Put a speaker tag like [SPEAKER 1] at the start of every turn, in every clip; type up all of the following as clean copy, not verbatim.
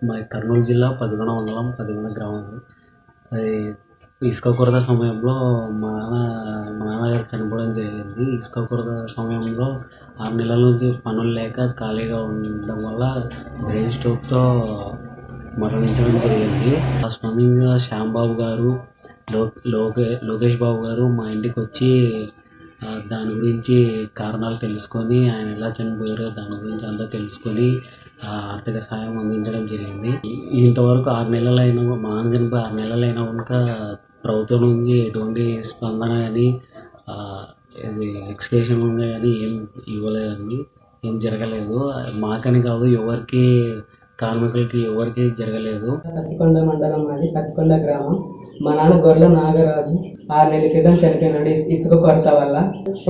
[SPEAKER 1] మా కర్నూలు జిల్లా పదిగొన మండలం పదిగొన గ్రామం. అది ఇసుక కొరత సమయంలో మా నాన్నగారు చనిపోవడం జరిగింది. ఇసుక కొరత సమయంలో 6 నెలల నుంచి పనులు లేక ఖాళీగా ఉండడం వల్ల బ్రెయిన్ స్ట్రోక్తో మరణించడం జరిగింది. ఆ స్పందించిన శ్యాంబాబు గారు, లోకేష్ బాబు గారు మా ఇంటికి వచ్చి దాని గురించి కారణాలు తెలుసుకొని, ఆయన ఎలా చనిపోయారో దాని గురించి అంతా తెలుసుకొని ఆర్థిక సహాయం అందించడం జరిగింది. ఇంతవరకు 6 నెలలైనా మా నాన్న చనిపోయి 6 నెలలైనా కనుక ప్రభుత్వం నుంచి ఎటువంటి స్పందన కానీ ఇది ఎక్స్‌గ్రేషన్ కానీ ఏం ఇవ్వలేదండి. ఏం జరగలేదు. మాకని కాదు, ఎవరికి కార్మికులకి ఎవరికి జరగలేదు.
[SPEAKER 2] పత్తికొండ మండలం అది పత్తికొండ గ్రామం. మా నాన్న గొర్రెల నాగరాజు 6 నెలల క్రితం చనిపోయినాడు ఇసుక కొరత వల్ల.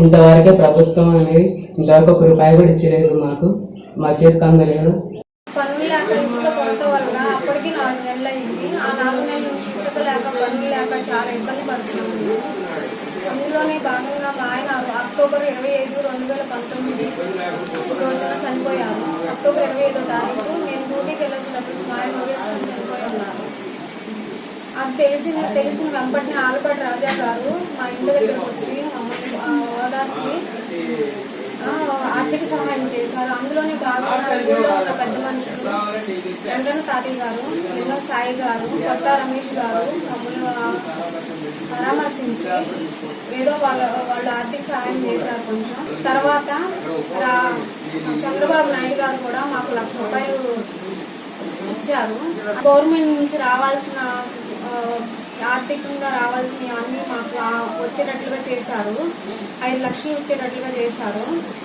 [SPEAKER 2] ఇంతవరకే ప్రభుత్వం అనేది ఇంతవరకు ఒక రూపాయి కూడా ఇచ్చలేదు మాకు. మా చేతికి అందలేదు.
[SPEAKER 3] పనులు లేక ఇసుక కొరత వల్ల అప్పటికి 4 నెలలు అయింది. ఆ 4 నెలల నుంచి ఇసుక లేక పనులు లేక చాలా ఇబ్బంది పడుతున్నాము. అందులోనే భాగంగా మా ఆయన అక్టోబర్ 25, 2019 రోజున చనిపోయారు. అక్టోబర్ 25వ తారీఖు నేను డ్యూటీకి వెళ్ళొచ్చినప్పుడు మా ఆయన వేసుకొని చనిపోయి ఉన్నారు. అది తెలిసిన వెంపటిని ఆలపాటి రాజా గారు మా ఇంటి దగ్గరకు వచ్చి మమ్మల్ని ఓదార్చి ఆర్థిక సహాయం చేశారు. అందులోనే భాగంగా ఊళ్ళో ఒక పెద్ద మనుషులు వెంకన్న తాతయ్య గారు, ఎన్నో సాయి గారు, కొత్త రమేష్ గారు మమ్మల్ని పరామర్శించి ఏదో వాళ్ళు ఆర్థిక సహాయం చేశారు కొంచెం. తర్వాత చంద్రబాబు నాయుడు గారు కూడా మాకు ₹1,00,000 ఇచ్చారు. గవర్నమెంట్ నుంచి రావాల్సిన ఆర్థికంగా రావాల్సినవి అన్నీ మాకు వచ్చేటట్లుగా చేశారు. 5 లక్షలు వచ్చేటట్లుగా చేశారు.